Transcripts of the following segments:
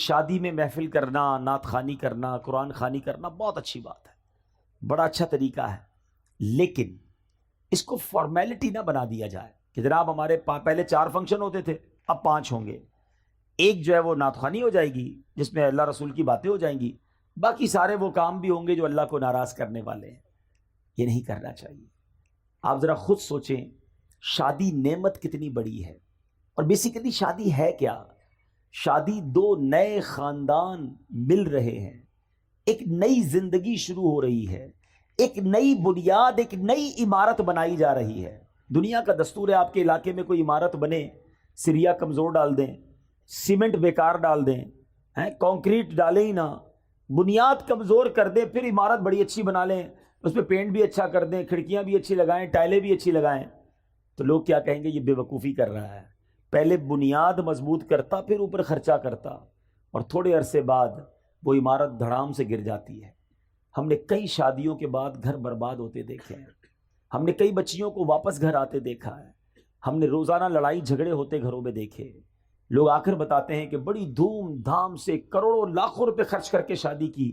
شادی میں محفل کرنا، نعت خوانی کرنا، قرآن خوانی کرنا بہت اچھی بات ہے، بڑا اچھا طریقہ ہے، لیکن اس کو فارمیلٹی نہ بنا دیا جائے کہ جناب ہمارے پہلے 4 فنکشن ہوتے تھے، اب 5 ہوں گے۔ ایک جو ہے وہ نعت خوانی ہو جائے گی جس میں اللہ رسول کی باتیں ہو جائیں گی، باقی سارے وہ کام بھی ہوں گے جو اللہ کو ناراض کرنے والے ہیں۔ یہ نہیں کرنا چاہیے۔ آپ ذرا خود سوچیں، شادی نعمت کتنی بڑی ہے، اور بیسیکلی شادی ہے کیا؟ شادی 2 نئے خاندان مل رہے ہیں، ایک نئی زندگی شروع ہو رہی ہے، ایک نئی بنیاد، ایک نئی عمارت بنائی جا رہی ہے۔ دنیا کا دستور ہے آپ کے علاقے میں کوئی عمارت بنے، سریا کمزور ڈال دیں، سیمنٹ بیکار ڈال دیں، کنکریٹ ڈالیں ہی نہ، بنیاد کمزور کر دیں، پھر عمارت بڑی اچھی بنا لیں، اس پہ پینٹ بھی اچھا کر دیں، کھڑکیاں بھی اچھی لگائیں، ٹائلیں بھی اچھی لگائیں، تو لوگ کیا کہیں گے؟ یہ بے وقوفی کر رہا ہے۔ پہلے بنیاد مضبوط کرتا، پھر اوپر خرچہ کرتا، اور تھوڑے عرصے بعد وہ عمارت دھڑام سے گر جاتی ہے۔ ہم نے کئی شادیوں کے بعد گھر برباد ہوتے دیکھے ہیں، ہم نے کئی بچیوں کو واپس گھر آتے دیکھا ہے، ہم نے روزانہ لڑائی جھگڑے ہوتے گھروں میں دیکھے۔ لوگ آ کر بتاتے ہیں کہ بڑی دھوم دھام سے کروڑوں لاکھوں روپے خرچ کر کے شادی کی،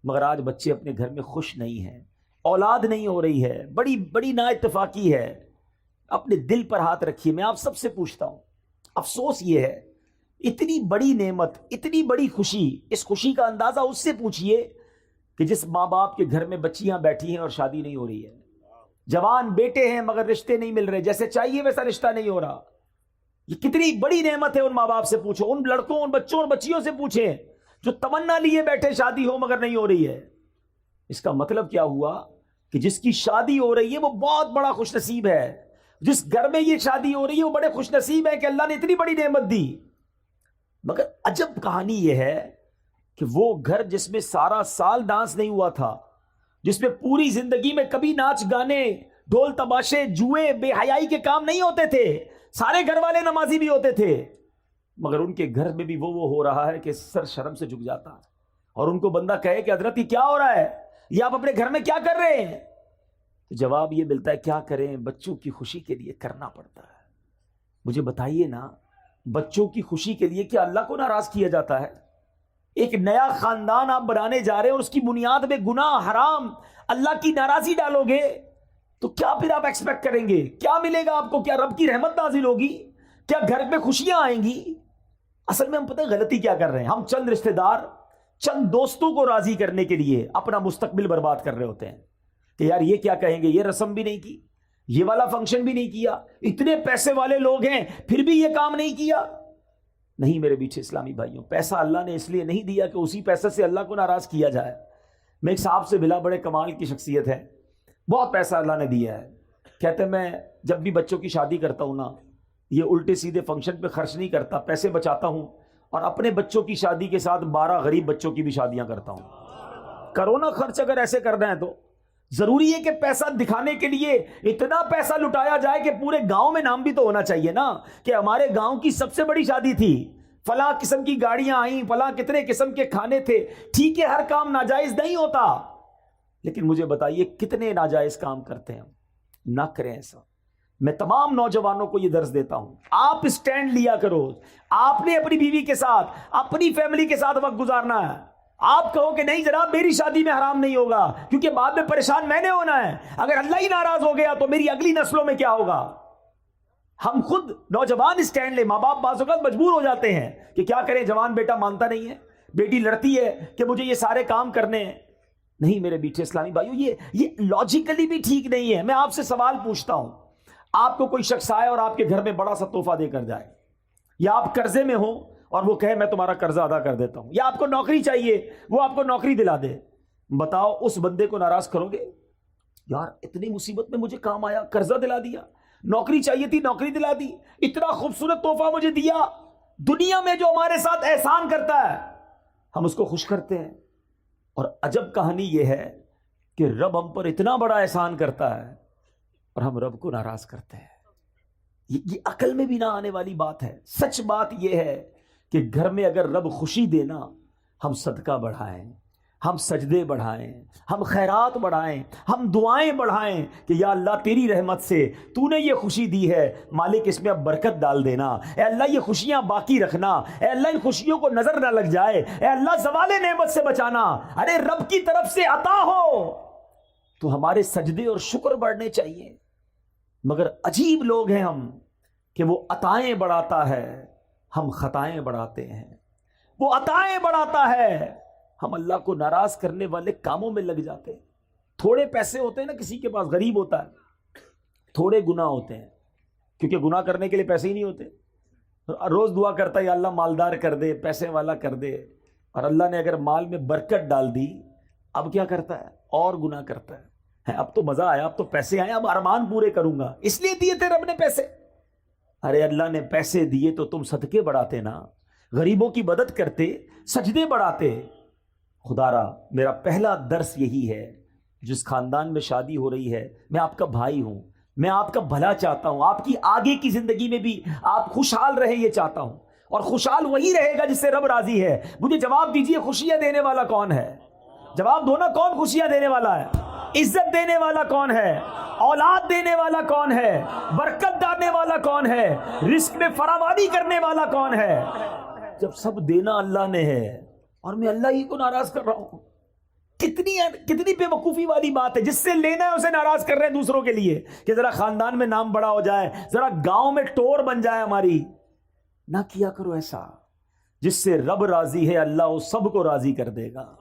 مگر آج بچے اپنے گھر میں خوش نہیں ہیں، اولاد نہیں ہو رہی ہے، بڑی بڑی نا اتفاقی ہے۔ اپنے دل پر ہاتھ رکھیے، میں آپ سب سے پوچھتا ہوں، افسوس یہ ہے، اتنی بڑی نعمت، اتنی بڑی خوشی، اس خوشی کا اندازہ اس سے پوچھئے کہ جس ماں باپ کے گھر میں بچیاں بیٹھی ہیں اور شادی نہیں ہو رہی ہے، جوان بیٹے ہیں مگر رشتے نہیں مل رہے، جیسے چاہیے ویسا رشتہ نہیں ہو رہا۔ یہ کتنی بڑی نعمت ہے، ان ماں باپ سے پوچھو، ان لڑکوں، ان بچوں اور بچیوں سے پوچھیں جو تمنا لیے بیٹھے شادی ہو مگر نہیں ہو رہی ہے۔ اس کا مطلب کیا ہوا کہ جس کی شادی ہو رہی ہے وہ بہت بڑا خوش نصیب ہے، جس گھر میں یہ شادی ہو رہی ہے وہ بڑے خوش نصیب ہے کہ اللہ نے اتنی بڑی نعمت دی۔ مگر عجب کہانی یہ ہے کہ وہ گھر جس میں سارا سال ڈانس نہیں ہوا تھا، جس میں پوری زندگی میں کبھی ناچ گانے، ڈھول تماشے، جوئے، بے حیائی کے کام نہیں ہوتے تھے، سارے گھر والے نمازی بھی ہوتے تھے، مگر ان کے گھر میں بھی وہ ہو رہا ہے کہ سر شرم سے جھک جاتا ہے، اور ان کو بندہ کہے کہ حضرت یہ کیا ہو رہا ہے، یہ آپ اپنے گھر میں کیا کر رہے ہیں؟ تو جواب یہ ملتا ہے، کیا کریں، بچوں کی خوشی کے لیے کرنا پڑتا ہے۔ مجھے بتائیے نا، بچوں کی خوشی کے لیے کیا اللہ کو ناراض کیا جاتا ہے؟ ایک نیا خاندان آپ بنانے جا رہے ہیں، اس کی بنیاد میں گناہ، حرام، اللہ کی ناراضی ڈالو گے تو کیا پھر آپ ایکسپیکٹ کریں گے؟ کیا ملے گا آپ کو؟ کیا رب کی رحمت نازل ہوگی؟ کیا گھر پہ خوشیاں آئیں گی؟ اصل میں ہم پتہ ہے غلطی کیا کر رہے ہیں، ہم چند رشتہ دار، چند دوستوں کو راضی کرنے کے لیے اپنا مستقبل برباد کر رہے ہوتے ہیں کہ یار یہ کیا کہیں گے، یہ رسم بھی نہیں کی، یہ والا فنکشن بھی نہیں کیا، اتنے پیسے والے لوگ ہیں پھر بھی یہ کام نہیں کیا۔ نہیں میرے بیچ اسلامی بھائیوں، پیسہ اللہ نے اس لیے نہیں دیا کہ اسی پیسے سے اللہ کو ناراض کیا جائے۔ میں ایک صاحب سے ملا، بڑے کمال کی شخصیت ہے، بہت پیسہ اللہ نے دیا ہے، کہتے ہیں میں جب بھی بچوں کی شادی کرتا ہوں نا، یہ الٹے سیدھے فنکشن پہ خرچ نہیں کرتا، پیسے بچاتا ہوں اور اپنے بچوں کی شادی کے ساتھ 12 غریب بچوں کی بھی شادیاں کرتا ہوں۔ کرونا خرچ اگر ایسے کرنا ہے تو ضروری ہے کہ پیسہ دکھانے کے لیے اتنا پیسہ لٹایا جائے کہ پورے گاؤں میں نام بھی تو ہونا چاہیے نا کہ ہمارے گاؤں کی سب سے بڑی شادی تھی، فلاں قسم کی گاڑیاں آئیں، فلاں کتنے قسم کے کھانے تھے۔ ٹھیک ہے، ہر کام ناجائز نہیں ہوتا، لیکن مجھے بتائیے کتنے ناجائز کام کرتے ہیں؟ نہ کریں ایسا۔ میں تمام نوجوانوں کو یہ درس دیتا ہوں، آپ اسٹینڈ لیا کرو، آپ نے اپنی بیوی کے ساتھ، اپنی فیملی کے ساتھ وقت گزارنا ہے۔ آپ کہو کہ نہیں جناب میری شادی میں حرام نہیں ہوگا کیونکہ بعد میں پریشان میں نے ہونا ہے، اگر اللہ ہی ناراض ہو گیا تو میری اگلی نسلوں میں کیا ہوگا؟ ہم خود نوجوان اسٹینڈ لیں، ماں باپ بعض اوقات مجبور ہو جاتے ہیں کہ کیا کریں، جوان بیٹا مانتا نہیں ہے، بیٹی لڑتی ہے کہ مجھے یہ سارے کام کرنے ہیں۔ نہیں میرے بیٹھے اسلامی بھائیو، یہ لاجیکلی بھی ٹھیک نہیں ہے۔ میں آپ سے سوال پوچھتا ہوں، آپ کو کوئی شخص آئے اور آپ کے گھر میں بڑا سا تحفہ دے کر جائے، یا آپ قرضے میں ہو اور وہ کہے میں تمہارا قرضہ ادا کر دیتا ہوں، یا آپ کو نوکری چاہیے وہ آپ کو نوکری دلا دے، بتاؤ اس بندے کو ناراض کرو گے؟ یار اتنی مصیبت میں مجھے کام آیا، قرضہ دلا دیا، نوکری چاہیے تھی نوکری دلا دی، اتنا خوبصورت تحفہ مجھے دیا۔ دنیا میں جو ہمارے ساتھ احسان کرتا ہے ہم اس کو خوش کرتے ہیں، اور عجب کہانی یہ ہے کہ رب ہم پر اتنا بڑا احسان کرتا ہے اور ہم رب کو ناراض کرتے ہیں۔ یہ عقل میں بھی نہ آنے والی بات ہے۔ سچ بات یہ ہے کہ گھر میں اگر رب خوشی دینا، ہم صدقہ بڑھائیں، ہم سجدے بڑھائیں، ہم خیرات بڑھائیں، ہم دعائیں بڑھائیں کہ یا اللہ تیری رحمت سے تو نے یہ خوشی دی ہے، مالک اس میں اب برکت ڈال دینا، اے اللہ یہ خوشیاں باقی رکھنا، اے اللہ ان خوشیوں کو نظر نہ لگ جائے، اے اللہ زوال نعمت سے بچانا۔ ارے رب کی طرف سے عطا ہو تو ہمارے سجدے اور شکر بڑھنے چاہیے، مگر عجیب لوگ ہیں ہم کہ وہ عطائیں بڑھاتا ہے، ہم خطائیں بڑھاتے ہیں۔ وہ عطائیں بڑھاتا ہے، ہم اللہ کو ناراض کرنے والے کاموں میں لگ جاتے ہیں۔ تھوڑے پیسے ہوتے ہیں نا، کسی کے پاس غریب ہوتا ہے، تھوڑے گناہ ہوتے ہیں کیونکہ گناہ کرنے کے لیے پیسے ہی نہیں ہوتے، روز دعا کرتا ہے یا اللہ مالدار کر دے، پیسے والا کر دے، اور اللہ نے اگر مال میں برکت ڈال دی اب کیا کرتا ہے؟ اور گناہ کرتا ہے۔ اب تو مزہ آیا، اب تو پیسے آئے، اب ارمان پورے کروں گا، اس لیے دیے تھے رب نے پیسے۔ ارے اللہ نے پیسے دیے تو تم صدقے بڑھاتے نا، غریبوں کی مدد کرتے، سجدے بڑھاتے۔ خدا را میرا پہلا درس یہی ہے، جس خاندان میں شادی ہو رہی ہے، میں آپ کا بھائی ہوں، میں آپ کا بھلا چاہتا ہوں، آپ کی آگے کی زندگی میں بھی آپ خوشحال رہے یہ چاہتا ہوں، اور خوشحال وہی رہے گا جس سے رب راضی ہے۔ مجھے جواب دیجئے، خوشیاں دینے والا کون ہے؟ جواب دو نا، کون خوشیاں دینے والا ہے؟ عزت دینے والا کون ہے؟ اولاد دینے والا کون ہے؟ برکت ڈالنے والا کون ہے؟ رزق میں فراوانی کرنے والا کون ہے؟ جب سب دینا اللہ نے ہے اور میں اللہ ہی کو ناراض کر رہا ہوں، کتنی بے وقوفی والی بات ہے۔ جس سے لینا ہے اسے ناراض کر رہے ہیں دوسروں کے لیے کہ ذرا خاندان میں نام بڑا ہو جائے، ذرا گاؤں میں ٹور بن جائے ہماری۔ نہ کیا کرو ایسا، جس سے رب راضی ہے اللہ اس سب کو راضی کر دے گا۔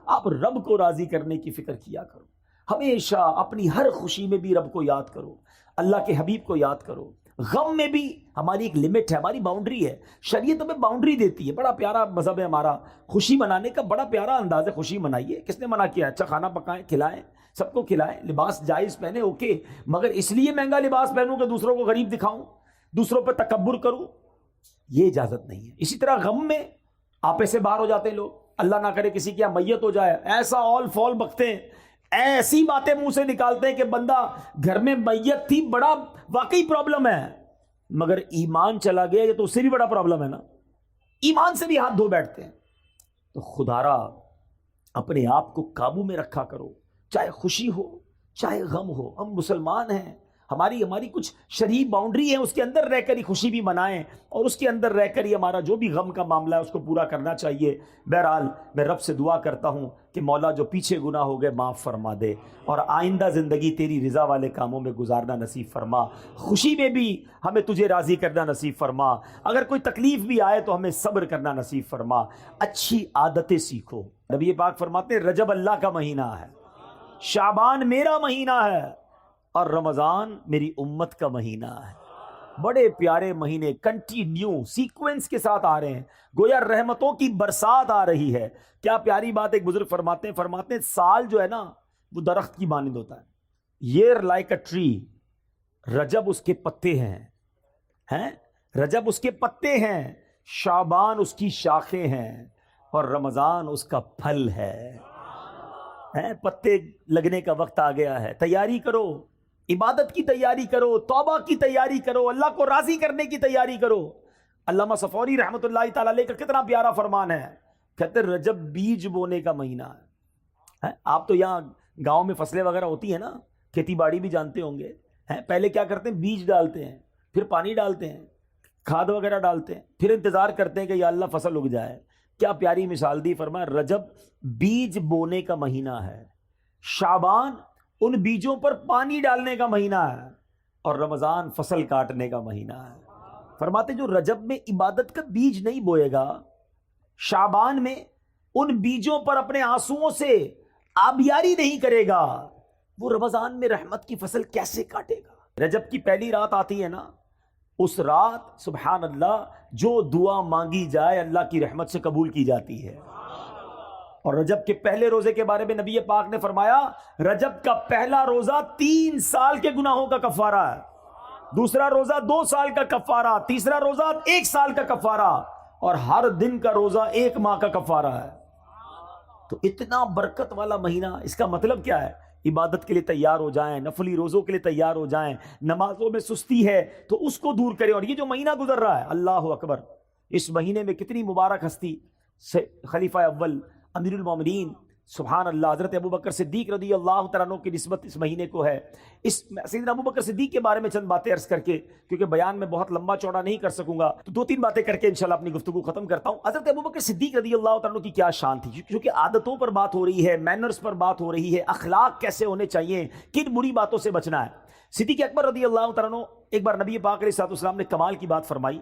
آپ رب کو راضی کرنے کی فکر کیا کرو، ہمیشہ اپنی ہر خوشی میں بھی رب کو یاد کرو، اللہ کے حبیب کو یاد کرو۔ غم میں بھی ہماری ایک لمٹ ہے، ہماری باؤنڈری ہے، شریعت ہمیں باؤنڈری دیتی ہے۔ بڑا پیارا مذہب ہے ہمارا، خوشی منانے کا بڑا پیارا انداز ہے۔ خوشی منائیے، کس نے منع کیا؟ اچھا کھانا پکائیں، کھلائیں، سب کو کھلائیں، لباس جائز پہنے، اوکے، مگر اس لیے مہنگا لباس پہنوں کہ دوسروں کو غریب دکھاؤں، دوسروں پہ تکبر کروں، یہ اجازت نہیں ہے۔ اسی طرح غم میں آپے سے باہر ہو جاتے ہیں لوگ، اللہ نہ کرے کسی کی میت ہو جائے، ایسا آل فال بکتے ہیں، ایسی باتیں منہ سے نکالتے ہیں کہ بندہ گھر میں میت تھی، بڑا واقعی پرابلم ہے، مگر ایمان چلا گیا یہ تو اس سے بھی بڑا پرابلم ہے نا، ایمان سے بھی ہاتھ دھو بیٹھتے ہیں۔ تو خدارا اپنے آپ کو قابو میں رکھا کرو، چاہے خوشی ہو چاہے غم ہو، ہم مسلمان ہیں، ہماری کچھ شرعی باؤنڈری ہے، اس کے اندر رہ کر ہی خوشی بھی منائیں، اور اس کے اندر رہ کر ہی ہمارا جو بھی غم کا معاملہ ہے اس کو پورا کرنا چاہیے۔ بہرحال میں رب سے دعا کرتا ہوں کہ مولا جو پیچھے گناہ ہو گئے معاف فرما دے، اور آئندہ زندگی تیری رضا والے کاموں میں گزارنا نصیب فرما، خوشی میں بھی ہمیں تجھے راضی کرنا نصیب فرما، اگر کوئی تکلیف بھی آئے تو ہمیں صبر کرنا نصیب فرما، اچھی عادتیں سیکھو۔ نبی پاک فرماتے ہیں رجب اللہ کا مہینہ ہے، شعبان میرا مہینہ ہے، اور رمضان میری امت کا مہینہ ہے۔ بڑے پیارے مہینے کنٹینیو سیکوینس کے ساتھ آ رہے ہیں، گویا رحمتوں کی برسات آ رہی ہے۔ کیا پیاری بات ایک بزرگ فرماتے ہیں سال جو ہے نا وہ درخت کی مانند ہوتا ہے، year like a tree، رجب اس کے پتے ہیں، رجب اس کے پتے ہیں، شعبان اس کی شاخیں ہیں، اور رمضان اس کا پھل ہے۔ پتے لگنے کا وقت آ گیا ہے، تیاری کرو، عبادت کی تیاری کرو، توبہ کی تیاری کرو، اللہ کو راضی کرنے کی تیاری کرو۔ علامہ صفوری رحمۃ اللہ تعالی علیہ کا کتنا پیارا فرمان ہے، کہتے رجب بیج بونے کا مہینہ ہے۔ آپ تو یہاں گاؤں میں فصلیں وغیرہ ہوتی ہیں نا، کھیتی باڑی بھی جانتے ہوں گے، پہلے کیا کرتے ہیں؟ بیج ڈالتے ہیں، پھر پانی ڈالتے ہیں، کھاد وغیرہ ڈالتے ہیں، پھر انتظار کرتے ہیں کہ یا اللہ فصل اگ جائے۔ کیا پیاری مثال دی، فرمایا رجب بیج بونے کا مہینہ ہے، شعبان ان بیجوں پر پانی ڈالنے کا مہینہ ہے، اور رمضان فصل کاٹنے کا مہینہ ہے۔ فرماتے جو رجب میں عبادت کا بیج نہیں بوئے گا، شعبان میں ان بیجوں پر اپنے آنسوؤں سے آبیاری نہیں کرے گا، وہ رمضان میں رحمت کی فصل کیسے کاٹے گا؟ رجب کی پہلی رات آتی ہے نا، اس رات سبحان اللہ جو دعا مانگی جائے اللہ کی رحمت سے قبول کی جاتی ہے۔ اور رجب کے پہلے روزے کے بارے میں نبی پاک نے فرمایا رجب کا پہلا روزہ 3 سال کے گناہوں کا کفارہ ہے، دوسرا روزہ 2 سال کا کفارہ، تیسرا روزہ 1 سال کا کفارہ، اور ہر دن کا روزہ 1 ماہ کا کفارہ ہے۔ تو اتنا برکت والا مہینہ، اس کا مطلب کیا ہے؟ عبادت کے لیے تیار ہو جائیں، نفلی روزوں کے لیے تیار ہو جائیں، نمازوں میں سستی ہے تو اس کو دور کریں۔ اور یہ جو مہینہ گزر رہا ہے، اللہ اکبر، اس مہینے میں کتنی مبارک ہستی، خلیفہ اول امیر المومنین سبحان اللہ. حضرت ابو بکر صدیق رضی اللہ تعالیٰ عنہ کی نسبت اس مہینے کو ہے. اس سیدنا ابو بکر صدیق کے بارے میں چند باتیں عرض کر کے, کیونکہ بیان میں بہت لمبا چوڑا نہیں کر سکوں گا, تو 2-3 باتیں کر کے انشاءاللہ اپنی گفتگو ختم کرتا ہوں. حضرت ابو بکر صدیق رضی اللہ تعالیٰ عنہ کی کیا شان تھی, کیونکہ عادتوں پر بات ہو رہی ہے, مینرز پر بات ہو رہی ہے, اخلاق کیسے ہونے چاہیے, کن بری باتوں سے بچنا ہے. صدیق اکبر رضی اللہ تعالیٰ عنہ ایک بار نبی پاک علیہ الصلوۃ والسلام نے کمال کی بات فرمائی.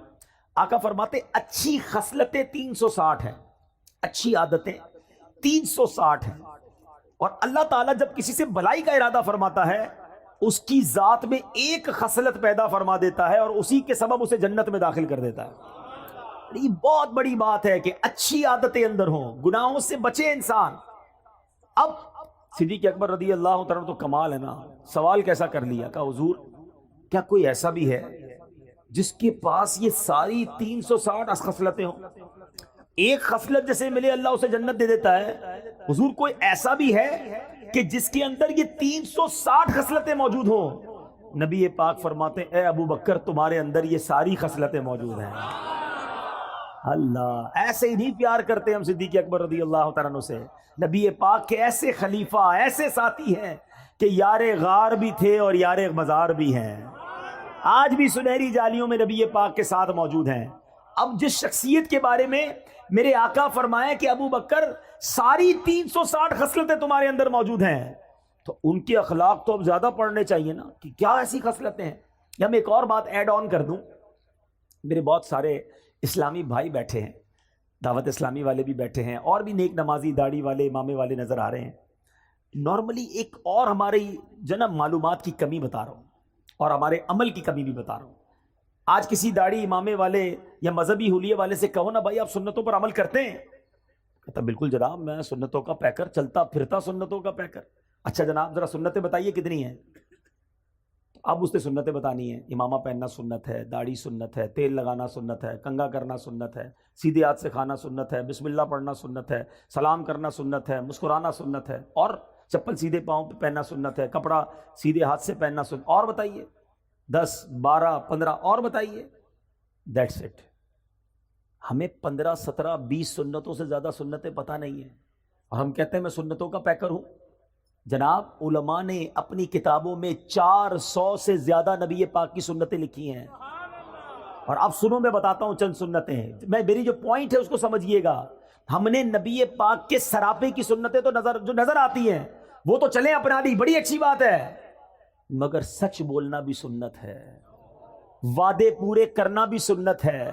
آقا فرماتے اچھی خصلتیں 360 ہیں, اچھی عادتیں 360 ہیں, اور اللہ تعالیٰ جب کسی سے بھلائی کا ارادہ فرماتا ہے اس کی ذات میں ایک خصلت پیدا فرما دیتا ہے اور اسی کے سبب اسے جنت میں داخل کر دیتا ہے. یہ بہت بڑی بات ہے کہ اچھی عادتیں اندر ہوں, گناہوں سے بچے انسان. اب صدیق اکبر رضی اللہ تعالیٰ تو کمال ہے نا, سوال کیسا کر لیا, کہا حضور کیا کوئی ایسا بھی ہے جس کے پاس یہ ساری 360 خصلتیں ہوں, ایک خصلت جیسے ملے اللہ اسے جنت دے دیتا ہے. حضور کوئی ایسا بھی ہے کہ جس کے اندر یہ 360 خصلتیں موجود ہوں؟ نبی پاک فرماتے ہیں اے ابو بکر تمہارے اندر یہ ساری خصلتیں موجود ہیں. اللہ, ایسے ہی نہیں پیار کرتے ہم صدیق اکبر رضی اللہ تعالیٰ عنہ سے. نبی پاک کے ایسے خلیفہ, ایسے ساتھی ہیں کہ یار غار بھی تھے اور یار مزار بھی ہیں, آج بھی سنہری جالیوں میں نبی پاک کے ساتھ موجود ہیں. اب جس شخصیت کے بارے میں میرے آقا فرمائے کہ ابو بکر ساری 360 خصلتیں تمہارے اندر موجود ہیں, تو ان کے اخلاق تو اب زیادہ پڑھنے چاہیے نا, کہ کیا ایسی خصلتیں ہیں. یا میں ایک اور بات ایڈ آن کر دوں, میرے بہت سارے اسلامی بھائی بیٹھے ہیں, دعوت اسلامی والے بھی بیٹھے ہیں, اور بھی نیک نمازی داڑھی والے امامے والے نظر آ رہے ہیں. نارملی ایک اور ہماری جناب معلومات کی کمی بتا رہا ہوں اور ہمارے عمل کی کمی بھی بتا رہا ہوں. آج کسی داڑھی امامے والے یا مذہبی حلیے والے سے کہو نا بھائی آپ سنتوں پر عمل کرتے ہیں, کہتا بالکل جناب میں سنتوں کا پیکر, چلتا پھرتا سنتوں کا پیکر. اچھا جناب ذرا سنتیں بتائیے کتنی ہیں. اب اس نے سنتیں بتانی ہیں, امامہ پہننا سنت ہے, داڑھی سنت ہے, تیل لگانا سنت ہے, کنگھا کرنا سنت ہے, سیدھے ہاتھ سے کھانا سنت ہے, بسم اللہ پڑھنا سنت ہے, سلام کرنا سنت ہے, مسکرانا سنت ہے, اور چپل سیدھے پاؤں پہ پہننا سنت ہے, کپڑا سیدھے ہاتھ سے پہننا سنت. اور بتائیے 10 12 15 اور بتائیے. That's it. ہمیں 15 17 20 سنتوں سے زیادہ سنتیں پتہ نہیں ہیں, اور ہم کہتے ہیں میں سنتوں کا پیکر ہوں. جناب علماء نے اپنی کتابوں میں 400 سے زیادہ نبی پاک کی سنتیں لکھی ہیں. اور اب سنو میں بتاتا ہوں چند سنتیں, میں میری جو پوائنٹ ہے اس کو سمجھیے گا. ہم نے نبی پاک کے سراپے کی سنتیں تو جو نظر آتی ہیں وہ تو چلیں اپنا لی, بڑی اچھی بات ہے, مگر سچ بولنا بھی سنت ہے, وعدے پورے کرنا بھی سنت ہے,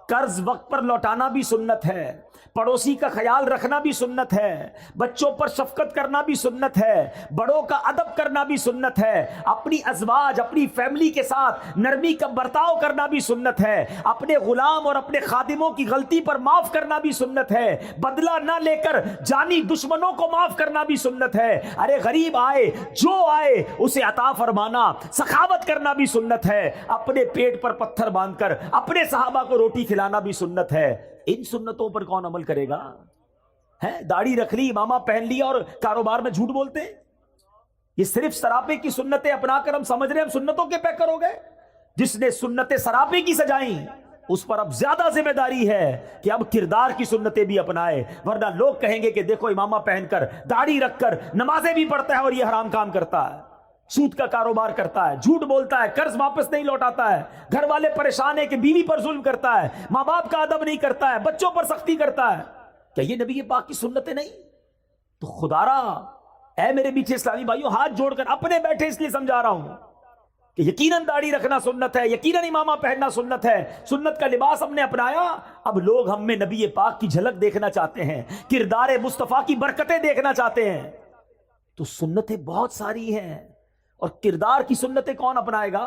قرض وقت پر لوٹانا بھی سنت ہے, پڑوسی کا خیال رکھنا بھی سنت ہے, بچوں پر شفقت کرنا بھی سنت ہے, بڑوں کا ادب کرنا بھی سنت ہے, اپنی ازواج اپنی فیملی کے ساتھ نرمی کا برتاؤ کرنا بھی سنت ہے, اپنے غلام اور اپنے خادموں کی غلطی پر معاف کرنا بھی سنت ہے, بدلہ نہ لے کر جانی دشمنوں کو معاف کرنا بھی سنت ہے, ارے غریب آئے جو آئے اسے عطا فرمانا, سخاوت کرنا بھی سنت ہے, اپنے پیٹ پر پتھر باندھ کر اپنے صحابہ کو روٹی کھلانا بھی سنت ہے. ان سنتوں پر کون عمل کرے گا؟ ہے داڑھی رکھ لی, امامہ پہن لیا اور کاروبار میں جھوٹ بولتے ہیں. یہ صرف سراپے کی سنتیں اپنا کر ہم سمجھ رہے ہیں ہم سنتوں کے پیکر ہو گئے. جس نے سنتیں سراپے کی سجائیں اس پر اب زیادہ ذمہ داری ہے کہ اب کردار کی سنتیں بھی اپنائے, ورنہ لوگ کہیں گے کہ دیکھو امامہ پہن کر داڑھی رکھ کر نمازیں بھی پڑھتا ہے اور یہ حرام کام کرتا ہے, سود کا کاروبار کرتا ہے, جھوٹ بولتا ہے, قرض واپس نہیں لوٹاتا ہے, گھر والے پریشان ہیں کہ بیوی پر ظلم کرتا ہے, ماں باپ کا ادب نہیں کرتا ہے, بچوں پر سختی کرتا ہے. کیا یہ نبی پاک کی سنتیں نہیں؟ تو خدارا اے میرے میٹھے اسلامی بھائیوں, ہاتھ جوڑ کر اپنے بیٹھے اس لیے سمجھا رہا ہوں کہ یقیناً داڑھی رکھنا سنت ہے, یقیناً امامہ پہننا سنت ہے, سنت کا لباس ہم نے اپنایا. اب لوگ ہم میں نبی پاک کی جھلک دیکھنا چاہتے ہیں, کردار مصطفیٰ کی برکتیں دیکھنا چاہتے ہیں. تو سنتیں بہت ساری ہیں, اور کردار کی سنتیں کون اپنائے گا؟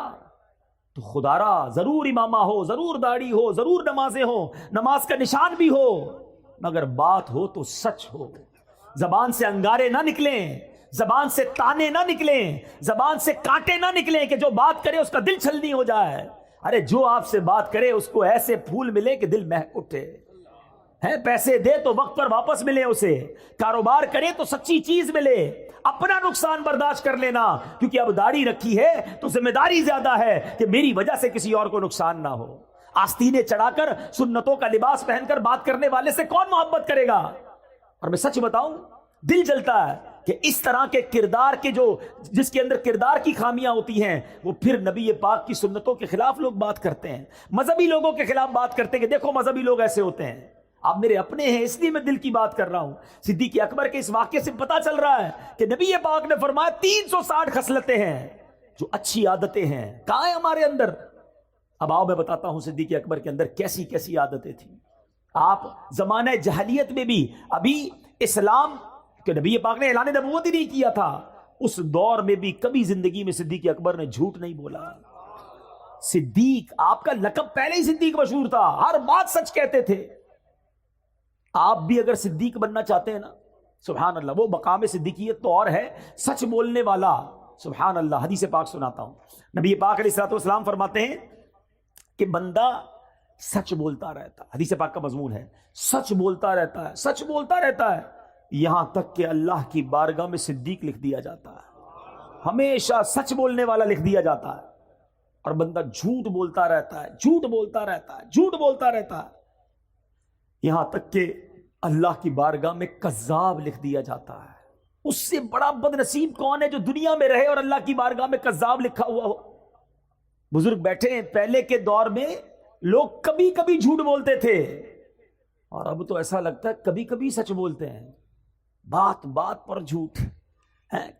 تو خدارا ضرور امامہ ہو, ضرور داڑھی ہو, ضرور نمازیں ہو, نماز کا نشان بھی ہو, مگر بات ہو تو سچ ہو, زبان سے انگارے نہ نکلیں, زبان سے تانے نہ نکلیں, زبان سے کانٹے نہ نکلیں کہ جو بات کرے اس کا دل چھلنی ہو جائے. ارے جو آپ سے بات کرے اس کو ایسے پھول ملے کہ دل مہک اٹھے, ہے پیسے دے تو وقت پر واپس ملے, اسے کاروبار کرے تو سچی چیز ملے, اپنا نقصان برداشت کر لینا, کیونکہ اب داڑھی رکھی ہے تو ذمہ داری زیادہ ہے کہ میری وجہ سے کسی اور کو نقصان نہ ہو. آستینے چڑھا کر سنتوں کا لباس پہن کر بات کرنے والے سے کون محبت کرے گا؟ اور میں سچ بتاؤں دل جلتا ہے کہ اس طرح کے کردار کے جس کے اندر کردار کی خامیاں ہوتی ہیں وہ پھر نبی پاک کی سنتوں کے خلاف لوگ بات کرتے ہیں، مذہبی لوگوں کے خلاف بات کرتے ہیں کہ دیکھو مذہبی لوگ ایسے ہوتے ہیں۔ آپ میرے اپنے ہیں اس لیے میں دل کی بات کر رہا ہوں۔ صدیق اکبر کے اس واقعے سے پتا چل رہا ہے کہ نبی پاک نے فرمایا 360 خصلتیں ہیں جو اچھی عادتیں ہیں، کہاں ہیں ہمارے اندر؟ اب آؤ میں بتاتا ہوں صدیق اکبر کے اندر کیسی کیسی عادتیں تھیں۔ آپ زمانہ جہلیت میں بھی، ابھی اسلام کہ نبی پاک نے اعلان نبوت ہی نہیں کیا تھا، اس دور میں بھی کبھی زندگی میں صدیق اکبر نے جھوٹ نہیں بولا۔ صدیق، آپ کا لقب پہلے ہی صدیق مشہور تھا، ہر بات سچ کہتے تھے۔ آپ بھی اگر صدیق بننا چاہتے ہیں نا، سبحان اللہ، وہ مقام صدیقیت تو اور ہے، سچ بولنے والا۔ سبحان اللہ، حدیث پاک سناتا ہوں، نبی پاک علیہ الصلوۃ والسلام فرماتے ہیں کہ بندہ سچ بولتا رہتا ہے، حدیث پاک کا مضمون ہے، سچ بولتا رہتا ہے، سچ بولتا رہتا ہے، یہاں تک کہ اللہ کی بارگاہ میں صدیق لکھ دیا جاتا ہے، ہمیشہ سچ بولنے والا لکھ دیا جاتا ہے۔ اور بندہ جھوٹ بولتا رہتا ہے، جھوٹ بولتا رہتا ہے، جھوٹ بولتا رہتا ہے، یہاں تک کہ اللہ کی بارگاہ میں کذاب لکھ دیا جاتا ہے۔ اس سے بڑا بد نصیب کون ہے جو دنیا میں رہے اور اللہ کی بارگاہ میں کذاب لکھا ہوا ہو؟ بزرگ بیٹھے ہیں، پہلے کے دور میں لوگ کبھی کبھی جھوٹ بولتے تھے، اور اب تو ایسا لگتا ہے کبھی کبھی سچ بولتے ہیں، بات بات پر جھوٹ۔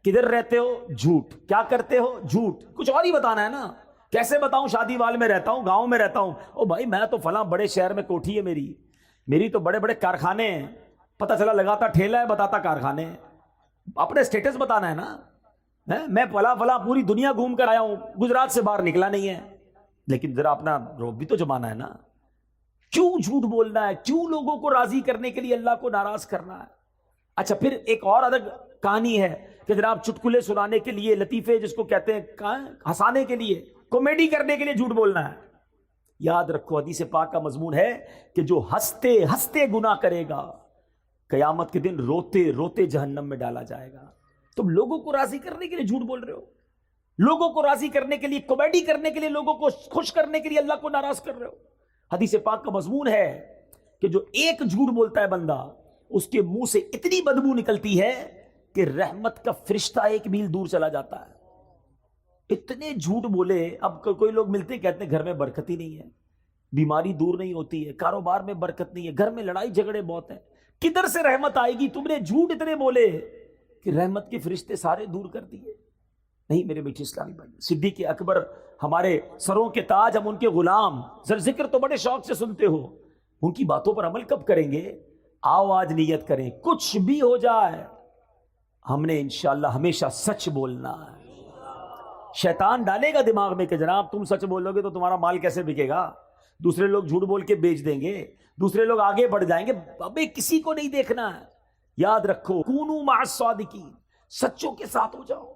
کدھر رہتے ہو؟ جھوٹ۔ کیا کرتے ہو؟ جھوٹ۔ کچھ اور ہی بتانا ہے نا، کیسے بتاؤں؟ شادی وال میں رہتا ہوں، گاؤں میں رہتا ہوں، او بھائی میں تو فلاں بڑے شہر میں کوٹھی ہے میری تو بڑے بڑے کارخانے ہیں، پتہ چلا لگاتا ٹھیلا ہے بتاتا کارخانے ہیں۔ اپنے سٹیٹس بتانا ہے نا، میں فلاں پوری دنیا گھوم کر آیا ہوں، گجرات سے باہر نکلا نہیں ہے، لیکن ذرا اپنا روب بھی تو جمانا ہے نا۔ کیوں جھوٹ بولنا ہے؟ کیوں لوگوں کو راضی کرنے کے لیے اللہ کو ناراض کرنا ہے؟ اچھا، پھر ایک اور الگ کہانی ہے کہ جناب چٹکلے سنانے کے لیے، لطیفے جس کو کہتے ہیں، ہنسانے کے لیے، کامیڈی کرنے کے لیے جھوٹ بولنا ہے۔ یاد رکھو، حدیث پاک کا مضمون ہے کہ جو ہنستے ہنستے گناہ کرے گا، قیامت کے دن روتے روتے جہنم میں ڈالا جائے گا۔ تم لوگوں کو راضی کرنے کے لیے جھوٹ بول رہے ہو، لوگوں کو راضی کرنے کے لیے، کامیڈی کرنے کے لیے، لوگوں کو خوش کرنے کے لیے اللہ کو ناراض کر رہے ہو۔ حدیث پاک کا مضمون ہے کہ جو ایک جھوٹ بولتا ہے بندہ، اس کے منہ سے اتنی بدبو نکلتی ہے کہ رحمت کا فرشتہ 1 میل دور چلا جاتا ہے۔ اتنے جھوٹ بولے، اب کوئی لوگ ملتے کہتے ہیں گھر میں برکت ہی نہیں ہے، بیماری دور نہیں ہوتی ہے، کاروبار میں برکت نہیں ہے، گھر میں لڑائی جھگڑے بہت ہیں، کدھر سے رحمت آئے گی؟ تم نے جھوٹ اتنے بولے کہ رحمت کے فرشتے سارے دور کر دیے۔ نہیں میرے میٹھے اسلامی بھائی، صدیق اکبر ہمارے سروں کے تاج، ہم ان کے غلام، ذکر تو بڑے شوق سے سنتے ہو، ان کی باتوں پر عمل کب کریں گے؟ آؤ آج نیت کریں، کچھ بھی ہو جائے ہم نے انشاءاللہ ہمیشہ سچ بولنا ہے۔ شیطان ڈالے گا دماغ میں کہ جناب تم سچ بولو گے تو تمہارا مال کیسے بکے گا، دوسرے لوگ جھوٹ بول کے بیچ دیں گے، دوسرے لوگ آگے بڑھ جائیں گے، ابے کسی کو نہیں دیکھنا ہے۔ یاد رکھو، کونوا مع الصادقین، سچوں کے ساتھ ہو جاؤ،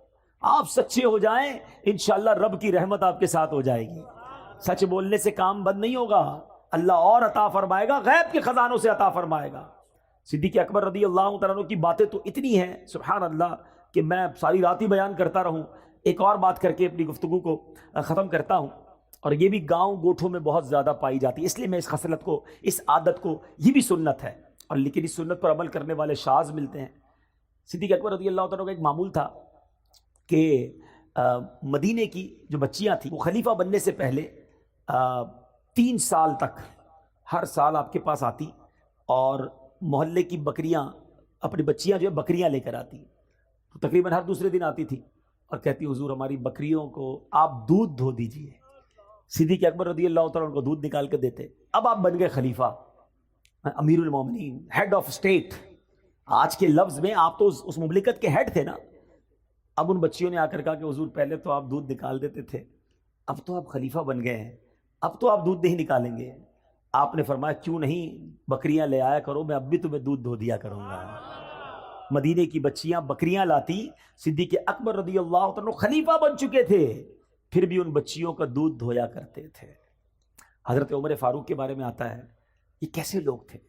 آپ سچے ہو جائیں انشاءاللہ رب کی رحمت آپ کے ساتھ ہو جائے گی۔ سچ بولنے سے کام بند نہیں ہوگا، اللہ اور عطا فرمائے گا، غیب کے خزانوں سے عطا فرمائے گا۔ صدیق اکبر رضی اللہ تعالیٰ عنہ کی باتیں تو اتنی ہیں سبحان اللہ کہ میں ساری رات ہی بیان کرتا رہوں۔ ایک اور بات کر کے اپنی گفتگو کو ختم کرتا ہوں، اور یہ بھی گاؤں گوٹھوں میں بہت زیادہ پائی جاتی ہے، اس لیے میں اس خصلت کو، اس عادت کو، یہ بھی سنت ہے، اور لیکن اس سنت پر عمل کرنے والے شاذ ملتے ہیں۔ صدیق اکبر رضی اللہ تعالیٰ کا ایک معمول تھا کہ مدینے کی جو بچیاں تھیں، وہ خلیفہ بننے سے پہلے 3 سال تک ہر سال آپ کے پاس آتی، اور محلے کی بکریاں، اپنی بچیاں جو ہے بکریاں لے کر آتی، تو تقریباً ہر دوسرے دن آتی تھی اور کہتی حضور ہماری بکریوں کو آپ دودھ دھو دیجئے۔ صدیق اکبر رضی اللہ تعالیٰ عنہ کو دودھ نکال کے دیتے۔ اب آپ بن گئے خلیفہ، امیر المومنین، ہیڈ آف اسٹیٹ، آج کے لفظ میں آپ تو اس مملکت کے ہیڈ تھے نا۔ اب ان بچیوں نے آ کر کہا کہ حضور پہلے تو آپ دودھ نکال دیتے تھے، اب تو آپ خلیفہ بن گئے ہیں، اب تو آپ دودھ نہیں نکالیں گے۔ آپ نے فرمایا کیوں نہیں، بکریاں لے آیا کرو، میں اب بھی تمہیں دودھ دھو دیا کروں گا۔ مدینے کی بچیاں بکریاں لاتی، صدیق اکبر رضی اللہ عنہ خلیفہ بن چکے تھے، پھر بھی ان بچیوں کا دودھ دھویا کرتے تھے۔ حضرت عمر فاروق کے بارے میں آتا ہے، یہ کیسے لوگ تھے؟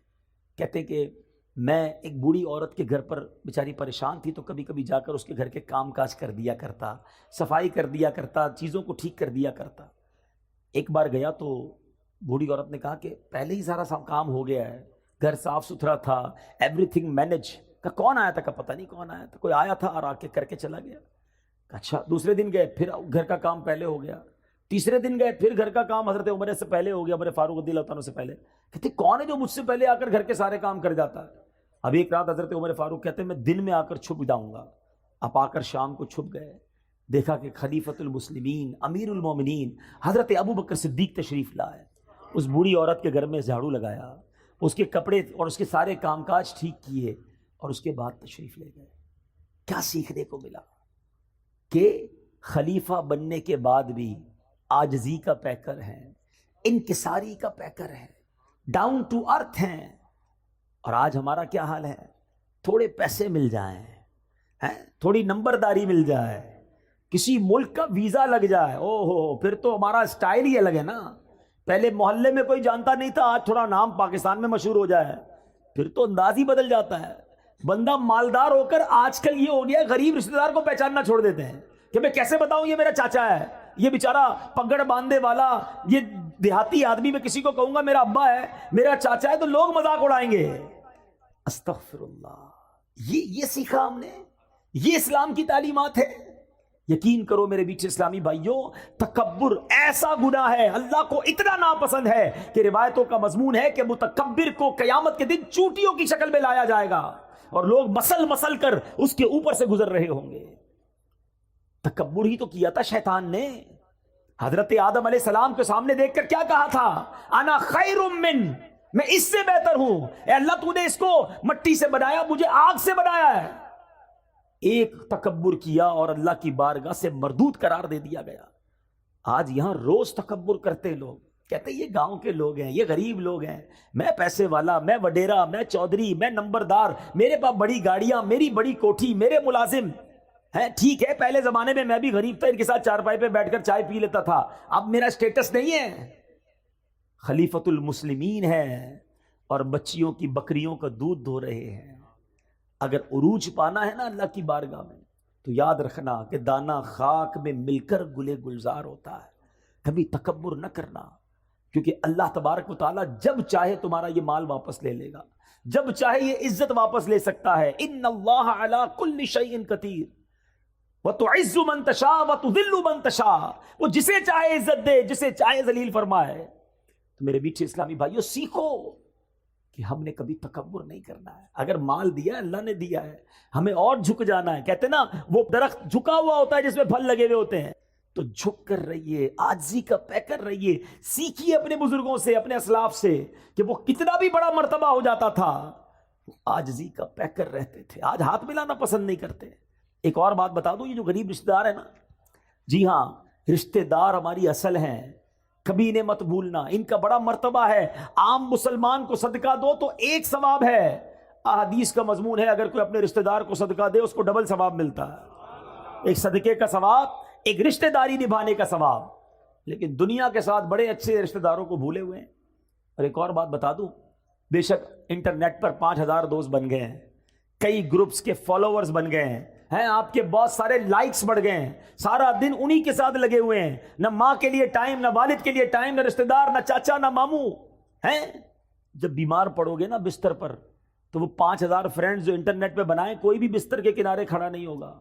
کہتے ہیں کہ میں ایک بوڑھی عورت کے گھر پر بیچاری پریشان تھی، تو کبھی کبھی جا کر اس کے گھر کے کام کاج کر دیا کرتا، صفائی کر دیا کرتا، چیزوں کو ٹھیک کر دیا کرتا۔ ایک بار گیا تو بوڑھی عورت نے کہا کہ پہلے ہی سارا کام ہو گیا ہے، گھر صاف ستھرا تھا، ایوری تھنگ مینج، کہ کون آیا تھا؟ کہ پتہ نہیں کون آیا تھا، کوئی آیا تھا اور آ کے کر کے چلا گیا۔ اچھا، دوسرے دن گئے، پھر گھر کا کام پہلے ہو گیا۔ تیسرے دن گئے، پھر گھر کا کام حضرت عمر سے پہلے ہو گیا، عمر فاروق رضی اللہ عنہ سے پہلے۔ کہتے کون ہے جو مجھ سے پہلے آ کر گھر کے سارے کام کر جاتا ہے؟ اب ایک رات حضرت عمر فاروق کہتے ہیں میں دن میں آ کر چھپ جاؤں گا۔ اب آ کر شام کو چھپ گئے، دیکھا کہ خلیفۃ المسلمین امیر المومنین حضرت ابو بکر صدیق تشریف لائے۔ اس بوڑھی عورت کے گھر میں جھاڑو لگایا، اس کے کپڑے اور اس کے سارے کام کاج ٹھیک کیے، اور اس کے بعد تشریف لے گئے۔ کیا سیکھنے کو ملا؟ کہ خلیفہ بننے کے بعد بھی عاجزی کا پیکر ہے، انکساری کا پیکر ہے، ڈاؤن ٹو ارتھ ہیں۔ اور آج ہمارا کیا حال ہے؟ تھوڑے پیسے مل جائیں، تھوڑی نمبرداری مل جائے، کسی ملک کا ویزا لگ جائے، او ہو، پھر تو ہمارا سٹائل ہی الگ ہے نا۔ پہلے محلے میں کوئی جانتا نہیں تھا، آج تھوڑا نام پاکستان میں مشہور ہو جائے، پھر تو انداز ہی بدل جاتا ہے۔ بندہ مالدار ہو کر آج کل یہ ہو گیا، غریب رشتہ دار کو پہچاننا چھوڑ دیتے ہیں کہ میں کیسے بتاؤں یہ میرا چاچا ہے، یہ بیچارہ پگڑ باندھے والا، یہ دیہاتی آدمی، میں کسی کو کہوں گا میرا ابا ہے، میرا چاچا ہے، تو لوگ مذاق اڑائیں گے۔ استغفر اللہ، یہ سیکھا ہم نے، یہ اسلام کی تعلیمات ہے۔ یقین کرو میرے بیچ اسلامی بھائیوں، تکبر ایسا گناہ ہے، اللہ کو اتنا ناپسند ہے کہ روایتوں کا مضمون ہے کہ متکبر کو قیامت کے دن چوٹیوں کی شکل میں لایا جائے گا اور لوگ مسل مسل کر اس کے اوپر سے گزر رہے ہوں گے۔ تکبر ہی تو کیا تھا شیطان نے۔ حضرت آدم علیہ السلام کے سامنے دیکھ کر کیا کہا تھا؟ انا خیر من، میں اس سے بہتر ہوں، اے اللہ تو نے اس کو مٹی سے بنایا، مجھے آگ سے بنایا ہے۔ ایک تکبر کیا اور اللہ کی بارگاہ سے مردود قرار دے دیا گیا۔ آج یہاں روز تکبر کرتے لوگ، کہتے ہیں یہ گاؤں کے لوگ ہیں، یہ غریب لوگ ہیں، میں پیسے والا، میں وڈیرا، میں چودھری، میں نمبردار، میرے پاس بڑی گاڑیاں، میری بڑی کوٹھی، میرے ملازم ہیں۔ ٹھیک ہے، پہلے زمانے میں میں بھی غریب تھا، ان کے ساتھ چارپائی پہ بیٹھ کر چائے پی لیتا تھا، اب میرا سٹیٹس نہیں ہے۔ خلیفۃ المسلمین ہے اور بچیوں کی بکریوں کا دودھ دھو رہے ہیں۔ اگر عروج پانا ہے نا اللہ کی بارگاہ میں، تو یاد رکھنا کہ دانا خاک میں مل کر گلے گلزار ہوتا ہے۔ کبھی تکبر نہ کرنا، کیونکہ اللہ تبارک و تعالیٰ جب چاہے تمہارا یہ مال واپس لے لے گا، جب چاہے یہ عزت واپس لے سکتا ہے۔ ان اللہ علی کل شیء قدیر وتعز من تشاء وتذل من تشاء، وہ جسے چاہے عزت دے، جسے چاہے ذلیل فرمائے۔ تو میرے بیچ اسلامی بھائیوں، سیکھو کہ ہم نے کبھی تکبر نہیں کرنا ہے۔ اگر مال دیا اللہ نے دیا ہے، ہمیں اور جھک جانا ہے۔ کہتے نا وہ درخت جھکا ہوا ہوتا ہے جس میں پھل لگے ہوئے ہوتے ہیں، تو جھک کر رہیے، عاجزی کا پیکر رہیے۔ سیکھیے اپنے بزرگوں سے، اپنے اسلاف سے، کہ وہ کتنا بھی بڑا مرتبہ ہو جاتا تھا، وہ عاجزی کا پیکر رہتے تھے۔ آج ہاتھ ملانا پسند نہیں کرتے۔ ایک اور بات بتا دوں، یہ جو غریب رشتہ دار ہیں نا، جی ہاں، رشتہ دار ہماری اصل ہیں، کبھی انہیں مت بھولنا، ان کا بڑا مرتبہ ہے۔ عام مسلمان کو صدقہ دو تو ایک ثواب ہے، احادیث کا مضمون ہے اگر کوئی اپنے رشتہ دار کو صدقہ دے اس کو ڈبل ثواب ملتا ہے، ایک صدقے کا ثواب، ایک رشتہ داری نبھانے کا ثواب۔ لیکن دنیا کے ساتھ بڑے اچھے رشتہ داروں کو بھولے ہوئے ہیں۔ اور ایک اور بات بتا دوں، بے شک انٹرنیٹ پر 5000 دوست بن گئے ہیں، کئی گروپس کے فالوورز بن گئے ہیں، آپ کے بہت سارے لائکس بڑھ گئے ہیں، سارا دن انہی کے ساتھ لگے ہوئے ہیں، نہ ماں کے لیے ٹائم، نہ والد کے لیے ٹائم، نہ رشتہ دار، نہ چاچا، نہ ماموں ہیں۔ جب بیمار پڑو گے نا بستر پر، تو وہ 5000 فرینڈز جو انٹرنیٹ پہ بنائیں، کوئی بھی بستر کے کنارے کھڑا نہیں ہوگا،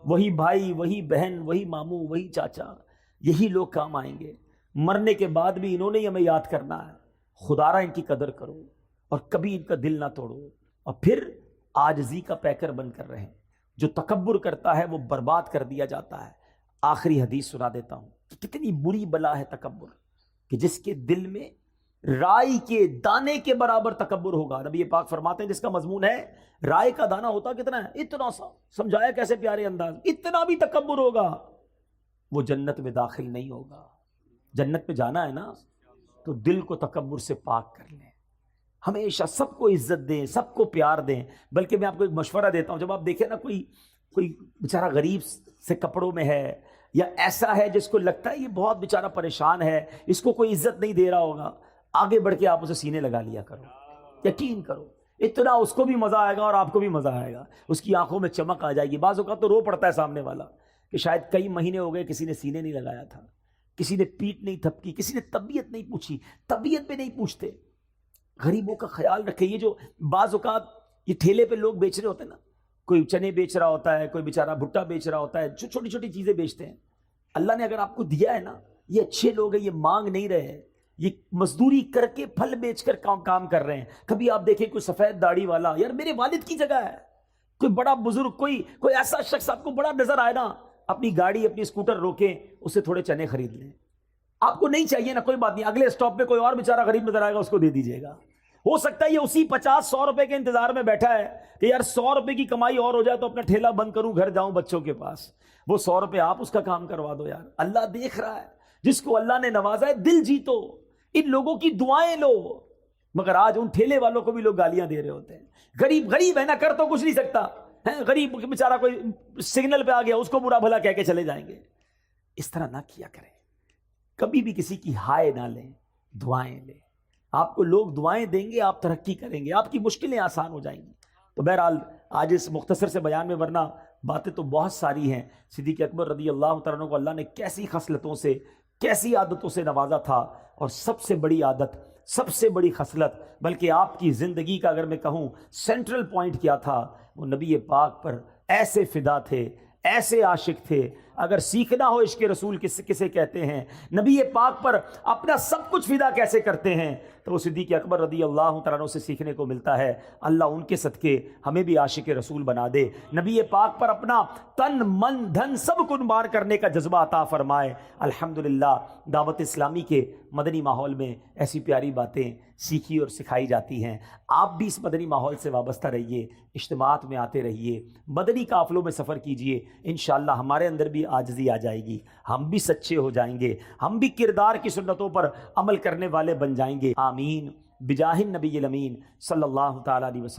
وہی بھائی، وہی بہن، وہی ماموں، وہی چاچا، یہی لوگ کام آئیں گے۔ مرنے کے بعد بھی انہوں نے ہمیں یاد کرنا ہے۔ خدارا ان کی قدر کرو اور کبھی ان کا دل نہ توڑو، اور پھر عاجزی کا پیکر بن کر رہیں۔ جو تکبر کرتا ہے وہ برباد کر دیا جاتا ہے۔ آخری حدیث سنا دیتا ہوں کہ کتنی بری بلا ہے تکبر، کہ جس کے دل میں رائی کے دانے کے برابر تکبر ہوگا۔ نبی پاک فرماتے ہیں جس کا مضمون ہے رائے کا دانہ ہوتا کتنا ہے، اتنا سا، سمجھایا کیسے پیارے انداز، اتنا بھی تکبر ہوگا، وہ جنت میں داخل نہیں ہوگا۔ جنت میں جانا ہے نا، تو دل کو تکبر سے پاک کر لیں، ہمیشہ سب کو عزت دیں، سب کو پیار دیں۔ بلکہ میں آپ کو ایک مشورہ دیتا ہوں، جب آپ دیکھیں نا کوئی بیچارہ غریب سے کپڑوں میں ہے، یا ایسا ہے جس کو لگتا ہے یہ بہت بیچارہ پریشان ہے، اس کو کوئی عزت نہیں دے رہا ہوگا، آگے بڑھ کے آپ اسے سینے لگا لیا کرو۔ یقین کرو اتنا اس کو بھی مزہ آئے گا اور آپ کو بھی مزہ آئے گا، اس کی آنکھوں میں چمک آ جائے گی۔ بعض اوقات تو رو پڑتا ہے سامنے والا کہ شاید کئی مہینے ہو گئے کسی نے سینے نہیں لگایا تھا، کسی نے پیٹ نہیں تھپکی، کسی نے طبیعت نہیں پوچھی، طبیعت پہ نہیں پوچھتے۔ غریبوں کا خیال رکھے۔ یہ جو بعض اوقات یہ ٹھیلے پہ لوگ بیچ رہے ہوتے ہیں نا، کوئی چنے بیچ رہا ہوتا ہے، کوئی بیچارہ بھٹا بیچ رہا ہوتا ہے، جو چھوٹی چھوٹی چیزیں بیچتے ہیں. اللہ نے اگر آپ کو دیا ہے نا، یہ اچھے لوگ ہیں، یہ مانگ نہیں رہے ہیں، یہ مزدوری کر کے پھل بیچ کر کام کر رہے ہیں. کبھی آپ دیکھیں کوئی سفید داڑھی والا، یار میرے والد کی جگہ ہے، کوئی بڑا بزرگ، کوئی ایسا شخص آپ کو بڑا نظر آئے نا، اپنی گاڑی اپنی اسکوٹر روکیں، اس سے تھوڑے چنے خرید لیں. آپ کو نہیں چاہیے نا، کوئی بات نہیں، اگلے اسٹاپ پہ کوئی اور بیچارہ غریب نظر آئے گا، اس کو دے دیجیے گا. ہو سکتا ہے یہ اسی 50-100 روپے کے انتظار میں بیٹھا ہے کہ یار 100 روپے کی کمائی اور ہو جائے تو اپنا ٹھیلا بند کروں، گھر جاؤں بچوں کے پاس. وہ 100 روپے آپ اس کا کام کروا دو یار. اللہ دیکھ رہا ہے. جس کو اللہ نے نوازا ہے دل جیتو، ان لوگوں کی دعائیں لو. مگر آج ان ٹھیلے والوں کو بھی لوگ گالیاں دے رہے ہوتے ہیں. غریب ہے نا، کر تو کچھ نہیں سکتا ہے، غریب بیچارہ کوئی سگنل پہ آ گیا، اس کو برا بھلا کہہ کے چلے جائیں گے. اس طرح نہ کیا کریں. کبھی بھی کسی کی ہائے نہ لیں، دعائیں لیں. آپ کو لوگ دعائیں دیں گے، آپ ترقی کریں گے، آپ کی مشکلیں آسان ہو جائیں گی. تو بہرحال آج اس مختصر سے بیان میں، ورنہ باتیں تو بہت ساری ہیں. صدیق اکبر رضی اللہ تعالیٰ عنہ کو اللہ نے کیسی خصلتوں سے، کیسی عادتوں سے نوازا تھا. اور سب سے بڑی عادت، سب سے بڑی خصلت، بلکہ آپ کی زندگی کا اگر میں کہوں سینٹرل پوائنٹ کیا تھا، وہ نبی پاک پر ایسے فدا تھے، ایسے عاشق تھے. اگر سیکھنا ہو عشق رسول کسے کہتے ہیں، نبی پاک پر اپنا سب کچھ فدا کیسے کرتے ہیں، تو وہ صدیق اکبر رضی اللہ تعالیٰ عنہ سے سیکھنے کو ملتا ہے. اللہ ان کے صدقے ہمیں بھی عاشق رسول بنا دے. نبی پاک پر اپنا تن من دھن سب قربان کرنے کا جذبہ عطا فرمائے. الحمدللہ دعوت اسلامی کے مدنی ماحول میں ایسی پیاری باتیں سیکھی اور سکھائی جاتی ہیں. آپ بھی اس مدنی ماحول سے وابستہ رہیے، اجتماعات میں آتے رہیے، مدنی قافلوں میں سفر کیجیے. انشاءاللہ ہمارے اندر بھی عاجزی آ جائے گی، ہم بھی سچے ہو جائیں گے، ہم بھی کردار کی سنتوں پر عمل کرنے والے بن جائیں گے. آمین بجاہ النبی الامین صلی اللہ تعالیٰ علیہ وسلم.